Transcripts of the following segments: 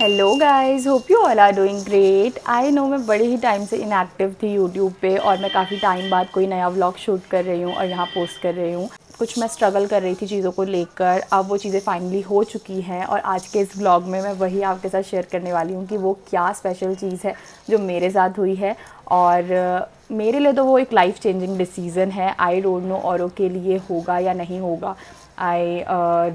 Hello guys, hope you all are doing great. I know मैं बड़े ही time से इनएक्टिव थी यूट्यूब पे और मैं काफ़ी टाइम बाद कोई नया व्लॉग शूट कर रही हूँ और यहाँ पोस्ट कर रही हूँ। कुछ मैं स्ट्रगल कर रही थी चीज़ों को लेकर, अब वो चीज़ें फाइनली हो चुकी हैं और आज के इस व्लॉग में मैं वही आपके साथ शेयर करने वाली हूँ कि वो क्या स्पेशल चीज़ है जो मेरे साथ हुई है। और मेरे लिए तो वो एक लाइफ चेंजिंग डिसीज़न है। आई डोंट नो औरों के लिए होगा या नहीं होगा। I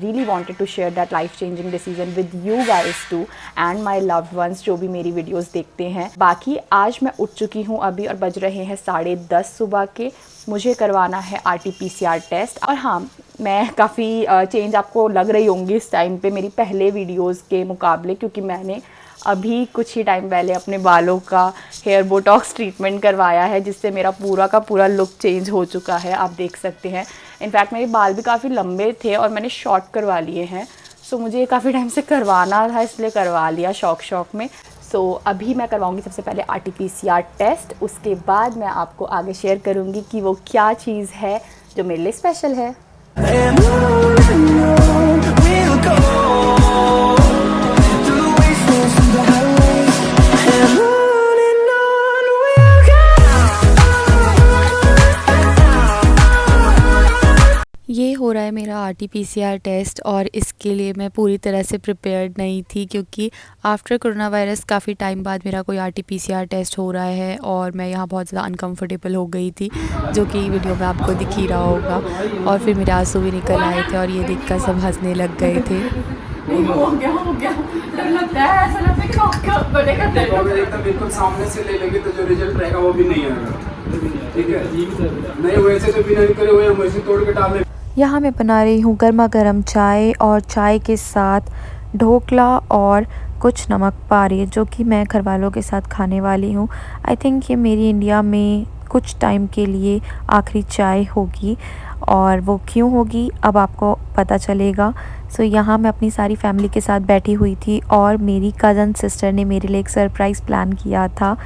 really wanted to share that life changing decision with you guys too and my loved ones जो भी मेरी वीडियोस देखते हैं। बाकी आज मैं उठ चुकी हूँ अभी और बज रहे हैं 10:30 सुबह के। मुझे करवाना है RT-PCR टेस्ट। और हाँ, मैं काफ़ी चेंज आपको लग रही होंगी इस टाइम पे मेरी पहले वीडियोस के मुकाबले, क्योंकि मैंने अभी कुछ ही टाइम पहले अपने बालों का हेयर बोटॉक्स ट्रीटमेंट करवाया है, जिससे मेरा पूरा का पूरा लुक चेंज हो चुका है। आप देख सकते हैं, इनफैक्ट मेरे बाल भी काफ़ी लंबे थे और मैंने शॉर्ट करवा लिए हैं। सो मुझे ये काफ़ी टाइम से करवाना था, इसलिए करवा लिया शौक में। सो अभी मैं करवाऊंगी सबसे पहले RT-PCR टेस्ट। उसके बाद मैं आपको आगे शेयर करूंगी कि वो क्या चीज़ है जो मेरे लिए स्पेशल है। ये हो रहा है मेरा RT-PCR टेस्ट और इसके लिए मैं पूरी तरह से प्रिपेयर्ड नहीं थी, क्योंकि आफ्टर कोरोना वायरस काफ़ी टाइम बाद मेरा कोई RT-PCR टेस्ट हो रहा है और मैं यहाँ बहुत ज़्यादा अनकंफर्टेबल हो गई थी, जो कि वीडियो में आपको दिख ही रहा होगा। और फिर मेरे आंसू भी निकल आए थे और ये देखकर सब हंसने लग गए थे। हो गया डर लगता है, ऐसा लगता है कि आपका बनेगा। देखो अगर एकदम बिल्कुल सामने से ले लेंगे तो जो रिजल्ट रहेगा वो भी नहीं आएगा, ठीक है। नहीं वैसे तो बिना करे हुए हम वैसे तोड़ के डाल दें। यहाँ मैं बना रही हूँ गर्मा गर्म चाय और चाय के साथ ढोकला और कुछ नमक पारे, जो कि मैं घरवालों के साथ खाने वाली हूँ। आई थिंक ये मेरी इंडिया में कुछ टाइम के लिए आखिरी चाय होगी, और वो क्यों होगी अब आपको पता चलेगा। सो यहाँ मैं अपनी सारी फैमिली के साथ बैठी हुई थी और मेरी कज़न सिस्टर ने मेरे लिए एक सरप्राइज़ प्लान किया था,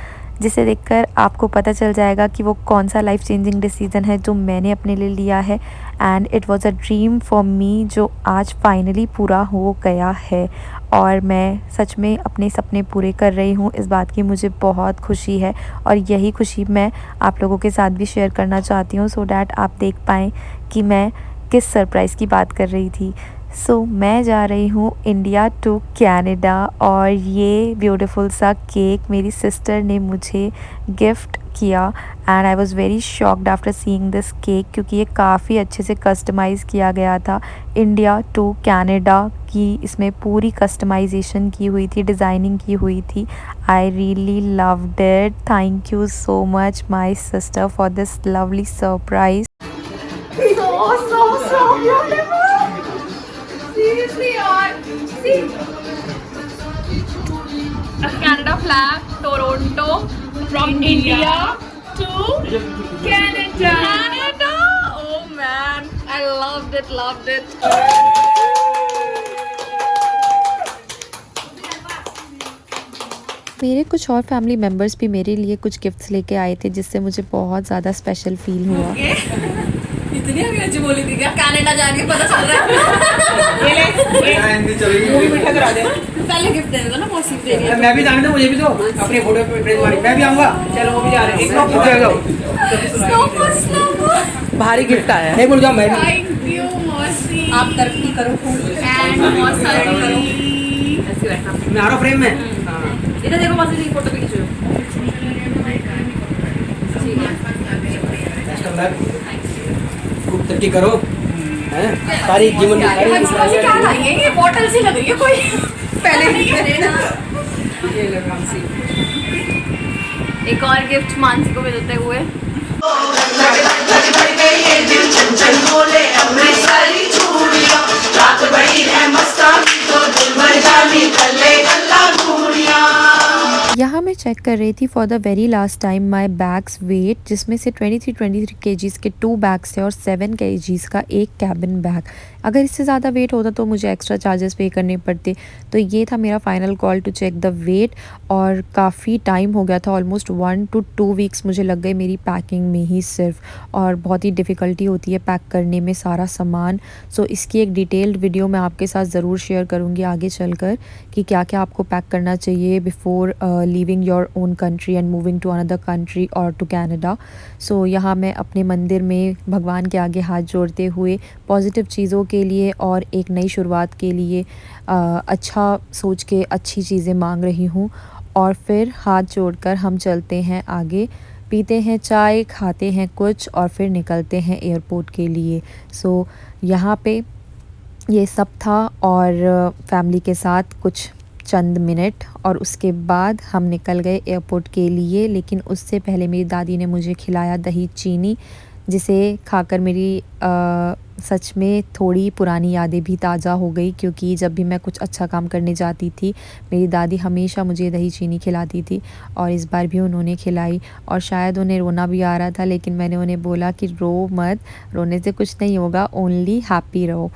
जिसे देखकर आपको पता चल जाएगा कि वो कौन सा लाइफ चेंजिंग डिसीज़न है जो मैंने अपने लिए लिया है। And it was a dream for me जो आज फाइनली पूरा हो गया है और मैं सच में अपने सपने पूरे कर रही हूँ। इस बात की मुझे बहुत खुशी है और यही खुशी मैं आप लोगों के साथ भी शेयर करना चाहती हूँ, सो डैट आप देख पाएँ कि मैं किस सरप्राइज़ की बात कर रही थी। सो मैं जा रही हूँ इंडिया टू कनाडा और ये ब्यूटीफुल सा केक मेरी सिस्टर ने मुझे गिफ्ट किया। And I was very shocked after seeing this cake, क्योंकि ये काफ़ी अच्छे से कस्टमाइज़ किया गया था। इंडिया टू कनाडा की इसमें पूरी कस्टमाइजेशन की हुई थी, डिज़ाइनिंग की हुई थी। I really loved it. Thank you so much my sister for this lovely surprise. So beautiful. Seriously yaar. See. A Canada flag, Toronto, from India to Canada. Canada. Oh man, I loved it. मेरे कुछ और family members भी मेरे लिए कुछ gifts लेके आए थे, जिससे मुझे बहुत ज़्यादा स्पेशल फील हुआ। इतनी अंग्रेजी बोली थी क्या? कनाडा जाने पता चल रहा है। ये ले मूवी मीठा करा दे। पहले गिफ्ट दे देगा ना, मौसी दे रही है। मैं भी जाने दो, मुझे भी दो अपनी फोटो पे प्रेस वाली। मैं भी आऊंगा, चलो वो भी जा रहे हैं। एक लोग हो जाएगा। स्नो भारी गिफ्ट आया है, नहीं भूल जाओ। मैं भी थैंक यू मौसी। आप तरक्की करो एंड मौसी ऐसे बैठना। मैं आ रहा फ्रेम में। इधर देखो मौसी की फोटो भी खींचो। बेस्ट ऑफ लक, खूब तरक्की करो। हैं सारी जीवन में सारी क्या लाई है ये? बोतल सी लग रही है कोई। पहले नहीं करे ना। ये ले मानसी। एक और गिफ्ट मानसी को मिलते हुए। यहाँ मैं चेक कर रही थी for the very last time my bags weight, जिसमें से 23 केजीज़ के 2 बैग्स थे और 7 केजीज़ का एक कैबिन बैग। अगर इससे ज़्यादा वेट होता तो मुझे एक्स्ट्रा चार्जेस पे करने पड़ते। तो ये था मेरा final call to check the weight, और काफ़ी टाइम हो गया था, ऑलमोस्ट 1 to 2 वीक्स मुझे लग गए मेरी पैकिंग में ही सिर्फ, और बहुत ही डिफ़िकल्टी होती है पैक करने में सारा सामान। सो इसकी एक डिटेल्ड वीडियो मैं आपके साथ ज़रूर शेयर करूँगी आगे चलकर कि क्या क्या आपको पैक करना चाहिए before leaving your own country and moving to another country और टू कैनेडा। सो यहाँ मैं अपने मंदिर में भगवान के आगे हाथ जोड़ते हुए पॉजिटिव चीज़ों के लिए और एक नई शुरुआत के लिए अच्छा सोच के अच्छी चीज़ें मांग रही हूँ। और फिर हाथ जोड़कर हम चलते हैं आगे, पीते हैं चाय, खाते हैं कुछ और फिर निकलते हैं एयरपोर्ट के लिए। सो यहाँ पे ये सब था, और फैमिली के साथ कुछ चंद मिनट, और उसके बाद हम निकल गए एयरपोर्ट के लिए। लेकिन उससे पहले मेरी दादी ने मुझे खिलाया दही चीनी, जिसे खाकर मेरी सच में थोड़ी पुरानी यादें भी ताज़ा हो गई, क्योंकि जब भी मैं कुछ अच्छा काम करने जाती थी मेरी दादी हमेशा मुझे दही चीनी खिलाती थी, और इस बार भी उन्होंने खिलाई। और शायद उन्हें रोना भी आ रहा था, लेकिन मैंने उन्हें बोला कि रो मत, रोने से कुछ नहीं होगा, ओनली हैप्पी रहो।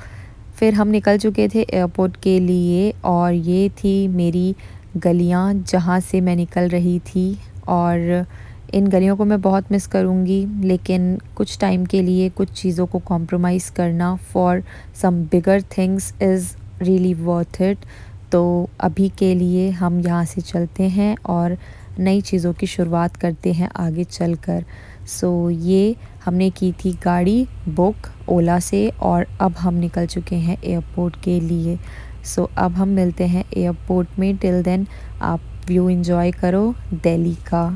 फिर हम निकल चुके थे एयरपोर्ट के लिए, और ये थी मेरी गलियाँ जहाँ से मैं निकल रही थी। और इन गलियों को मैं बहुत मिस करूँगी, लेकिन कुछ टाइम के लिए कुछ चीज़ों को कॉम्प्रोमाइज़ करना for some bigger things is really worth it. तो अभी के लिए हम यहाँ से चलते हैं और नई चीज़ों की शुरुआत करते हैं आगे चलकर। सो ये हमने की थी गाड़ी बुक ओला से, और अब हम निकल चुके हैं एयरपोर्ट के लिए। सो अब हम मिलते हैं एयरपोर्ट में। टिल देन आप व्यू एंजॉय करो दिल्ली का।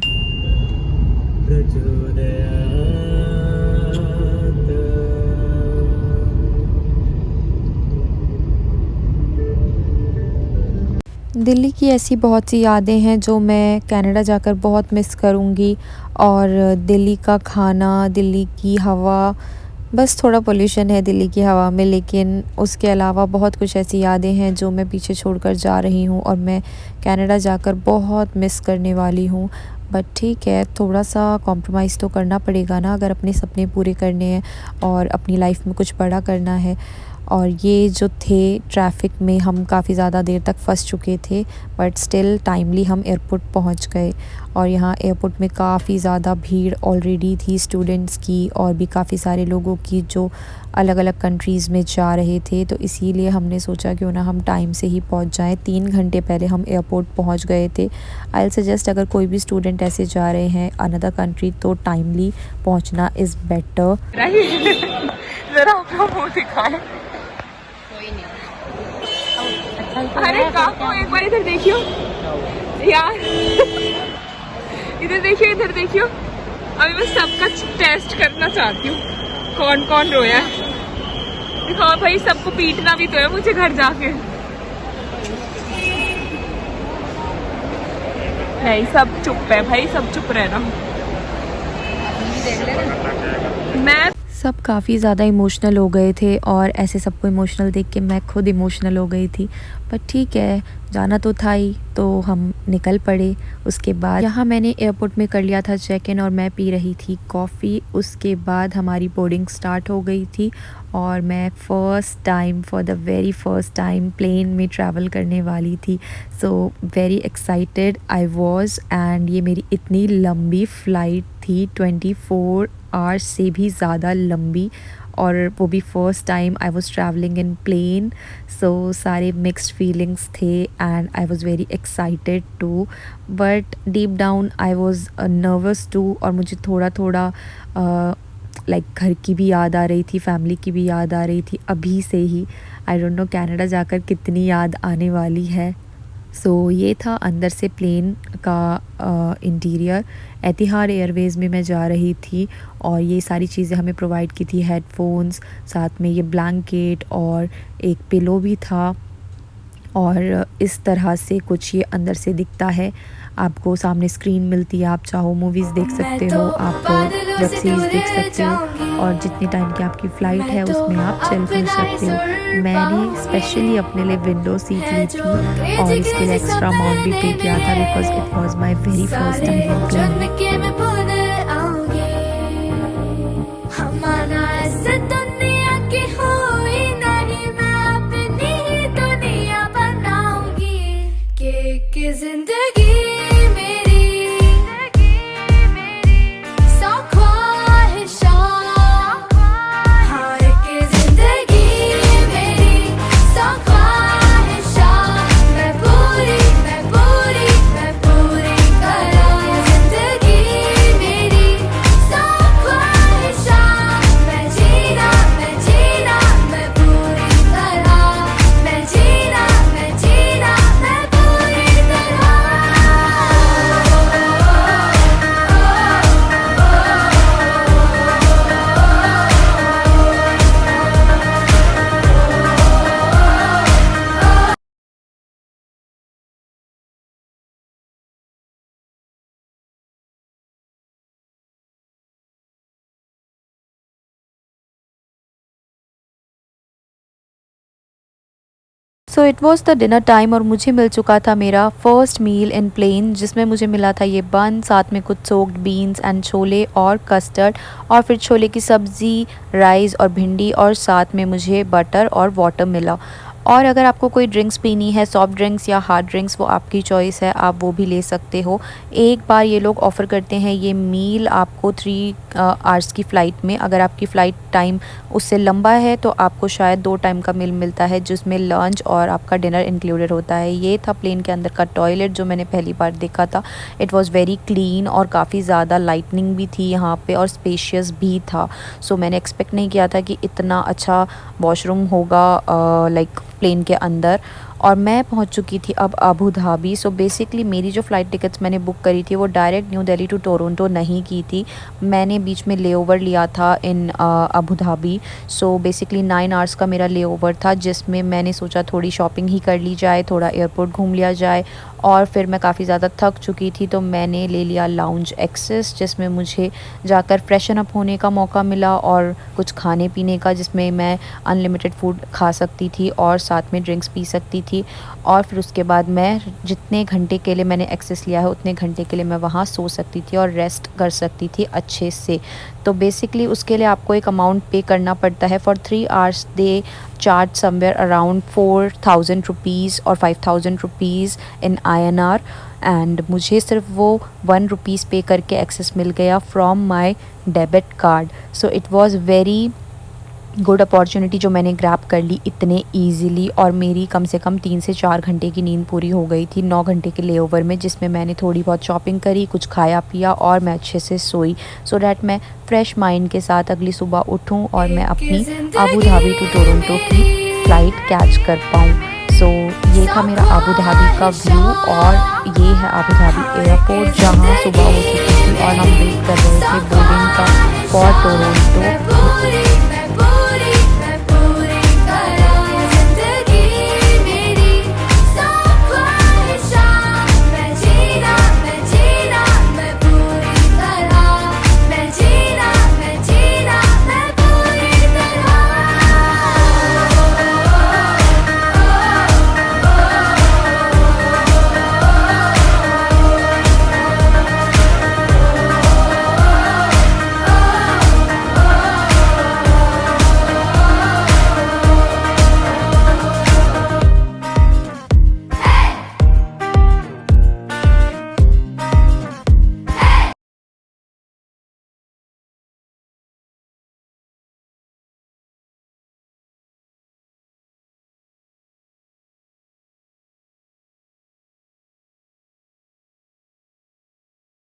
दिल्ली की ऐसी बहुत सी यादें हैं जो मैं कनाडा जाकर बहुत मिस करूँगी, और दिल्ली का खाना, दिल्ली की हवा, बस थोड़ा पोल्यूशन है दिल्ली की हवा में, लेकिन उसके अलावा बहुत कुछ ऐसी यादें हैं जो मैं पीछे छोड़कर जा रही हूँ, और मैं कनाडा जाकर बहुत मिस करने वाली हूँ। बट ठीक है, थोड़ा सा कॉम्प्रोमाइज़ तो करना पड़ेगा ना, अगर अपने सपने पूरे करने हैं और अपनी लाइफ में कुछ बड़ा करना है। और ये जो थे ट्रैफिक में हम काफ़ी ज़्यादा देर तक फंस चुके थे, बट स्टिल टाइमली हम एयरपोर्ट पहुंच गए। और यहाँ एयरपोर्ट में काफ़ी ज़्यादा भीड़ ऑलरेडी थी स्टूडेंट्स की, और भी काफ़ी सारे लोगों की जो अलग अलग कंट्रीज़ में जा रहे थे। तो इसीलिए हमने सोचा क्यों ना हम टाइम से ही पहुंच जाएं। 3 घंटे पहले हम एयरपोर्ट पहुंच गए थे। आई विल सजेस्ट अगर कोई भी स्टूडेंट ऐसे जा रहे हैं अनदर कंट्री, तो टाइमली पहुंचना इज़ बेटर। ज़रा अपना मुँह दिखाएं। अरे काको, एक बार इधर देखियो यार, इधर देखियो, इधर देखियो। अभी मैं सबका टेस्ट करना चाहती हूँ कौन कौन रोया है। दिखाओ भाई, सबको पीटना भी तो है मुझे घर जाके। नहीं, सब चुप है भाई, सब चुप रहना। मैं सब काफ़ी ज़्यादा इमोशनल हो गए थे, और ऐसे सबको इमोशनल देख के मैं खुद इमोशनल हो गई थी। पर ठीक है, जाना तो था ही, तो हम निकल पड़े। उसके बाद यहाँ मैंने एयरपोर्ट में कर लिया था चेक इन, और मैं पी रही थी कॉफ़ी। उसके बाद हमारी बोर्डिंग स्टार्ट हो गई थी, और मैं first time, for the very first time plane में ट्रैवल करने वाली थी। So very excited I was. And ये मेरी इतनी लंबी फ़्लाइट थी, 24 आवर्स से भी ज़्यादा लंबी, और वो भी first time I was travelling in plane. So सारे मिक्स्ड फीलिंग्स थे, and I was very excited too, but deep down I was nervous too. और मुझे थोड़ा थोड़ा लाइक घर की भी याद आ रही थी, फैमिली की भी याद आ रही थी अभी से ही। आई डोंट नो कनाडा जाकर कितनी याद आने वाली है। सो ये था अंदर से प्लेन का इंटीरियर। एतिहाद एयरवेज़ में मैं जा रही थी, और ये सारी चीज़ें हमें प्रोवाइड की थी, हेडफोन्स, साथ में ये ब्लैंकेट और एक पिलो भी था। और इस तरह से कुछ ये अंदर से दिखता है। आपको सामने स्क्रीन मिलती है, आप चाहो मूवीज़ देख सकते हो, आप वेब सीरीज़ देख सकते हो, और जितनी टाइम की आपकी फ़्लाइट है उसमें आप चल फिर सकते हो। मैंने स्पेशली अपने लिए विंडो सीट ली थी, और इसके लिए एक्स्ट्रा अमाउंट भी पे किया था, because it was my very first time in plane. कि जिंदगी मेरी सौ ख्वाहिशां, हाँ कि जिंदगी मेरी सौ ख्वाहिशां, मैं पूरी करूं। जिंदगी मेरी सौ ख्वाहिशां, मैं जीना मैं पूरी तरह, मैं जीना मैं पूरी तरह। So it was the dinner time और मुझे मिल चुका था मेरा फ़र्स्ट मील इन प्लेन, जिसमें मुझे मिला था ये बन, साथ में कुछ सोक्ड बीन्स एंड छोले और कस्टर्ड, और फिर छोले की सब्ज़ी, राइस और भिंडी, और साथ में मुझे बटर और वाटर मिला। और अगर आपको कोई ड्रिंक्स पीनी है, सॉफ्ट ड्रिंक्स या हार्ड ड्रिंक्स, वो आपकी चॉइस है, आप वो भी ले सकते हो। एक बार ये लोग ऑफ़र करते हैं ये मील आपको 3 आवर्स की फ़्लाइट में। अगर आपकी फ़्लाइट टाइम उससे लंबा है तो आपको शायद 2 टाइम का मील मिलता है, जिसमें लंच और आपका डिनर इंक्लूडेड होता है। ये था प्लेन के अंदर का टॉयलेट जो मैंने पहली बार देखा था। इट वाज़ वेरी क्लीन और काफ़ी ज़्यादा लाइटनिंग भी थी यहाँ पे, और स्पेशियस भी था। सो मैंने एक्सपेक्ट नहीं किया था कि इतना अच्छा वॉशरूम होगा लाइक प्लेन के अंदर। और मैं पहुंच चुकी थी अब अबू धाबी। सो बेसिकली मेरी जो फ़्लाइट टिकट्स मैंने बुक करी थी वो direct New Delhi to Toronto नहीं की थी, मैंने बीच में लेओवर लिया था in Abu Dhabi. So basically 9 hours का मेरा लेओवर था, जिसमें मैंने सोचा थोड़ी शॉपिंग ही कर ली जाए, थोड़ा एयरपोर्ट घूम लिया जाए। और फिर मैं काफ़ी ज़्यादा थक चुकी थी तो मैंने ले लिया लाउंज एक्सेस, जिसमें मुझे जाकर फ्रेशन अप होने का मौका मिला और कुछ खाने पीने का, जिसमें मैं अनलिमिटेड फूड खा सकती थी और साथ में ड्रिंक्स पी सकती थी। और फिर उसके बाद मैं जितने घंटे के लिए मैंने एक्सेस लिया है उतने घंटे के लिए मैं वहाँ सो सकती थी और रेस्ट कर सकती थी अच्छे से। तो बेसिकली उसके लिए आपको एक अमाउंट पे करना पड़ता है। For 3 hours they charge somewhere around 4000 rupees और 5000 रुपीज़ इन INR, एंड मुझे सिर्फ वो 1 रुपीज़ पे करके एक्सेस मिल गया from my debit card. So it was very good opportunity जो मैंने ग्रैब कर ली इतने ईज़िली, और मेरी कम से कम 3 से 4 घंटे की नींद पूरी हो गई थी 9 घंटे के लेओवर में, जिसमें मैंने थोड़ी बहुत शॉपिंग करी, कुछ खाया पिया और मैं अच्छे से सोई, सो डैट मैं फ्रेश माइंड के साथ अगली सुबह उठूं और मैं अपनी अबू धाबी टू टोरंटो की फ़्लाइट कैच कर पाऊँ। सो ये था मेरा अबू धाबी का व्यू, और ये है अबू धाबी एयरपोर्ट जहाँ सुबह हो चुकी थी और हम वेट कर रहे थे बोर्डिंग का for Toronto.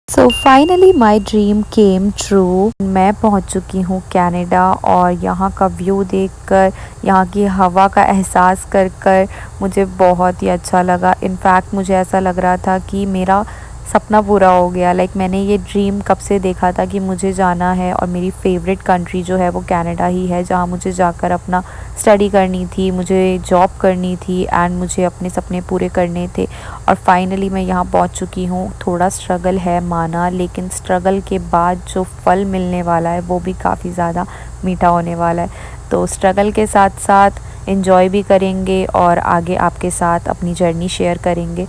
So finally my dream came true. मैं पहुंच चुकी हूँ कनाडा, और यहाँ का व्यू देखकर, यहाँ की हवा का एहसास कर कर मुझे बहुत ही अच्छा लगा। इनफैक्ट मुझे ऐसा लग रहा था कि मेरा सपना पूरा हो गया। लाइक मैंने ये ड्रीम कब से देखा था कि मुझे जाना है, और मेरी फेवरेट कंट्री जो है वो कनाडा ही है, जहाँ मुझे जाकर अपना स्टडी करनी थी, मुझे जॉब करनी थी एंड मुझे अपने सपने पूरे करने थे। और फाइनली मैं यहाँ पहुँच चुकी हूँ। थोड़ा स्ट्रगल है माना, लेकिन स्ट्रगल के बाद जो फल मिलने वाला है वो भी काफ़ी ज़्यादा मीठा होने वाला है। तो स्ट्रगल के साथ साथ एंजॉय भी करेंगे और आगे आपके साथ अपनी जर्नी शेयर करेंगे।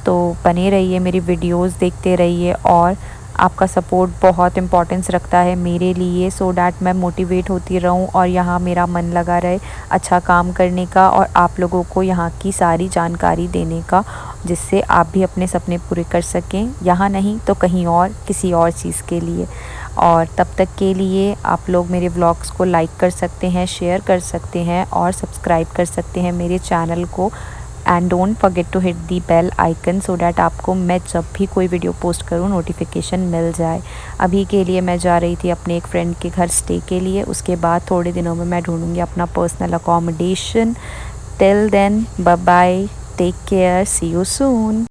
तो बने रहिए, मेरी वीडियोस देखते रहिए और आपका सपोर्ट बहुत इम्पोर्टेंस रखता है मेरे लिए, सो डैट मैं मोटिवेट होती रहूं और यहाँ मेरा मन लगा रहे अच्छा काम करने का और आप लोगों को यहाँ की सारी जानकारी देने का, जिससे आप भी अपने सपने पूरे कर सकें, यहाँ नहीं तो कहीं और किसी और चीज़ के लिए। और तब तक के लिए आप लोग मेरे व्लॉग्स को लाइक कर सकते हैं, शेयर कर सकते हैं और सब्सक्राइब कर सकते हैं मेरे चैनल को। And don't forget to hit the bell icon so that आपको मैं जब भी कोई वीडियो पोस्ट करूँ नोटिफिकेशन मिल जाए। अभी के लिए मैं जा रही थी अपने एक फ्रेंड के घर स्टे के लिए, उसके बाद थोड़े दिनों में मैं ढूंढूंगी अपना personal accommodation. Till then bye bye, take care, see you soon.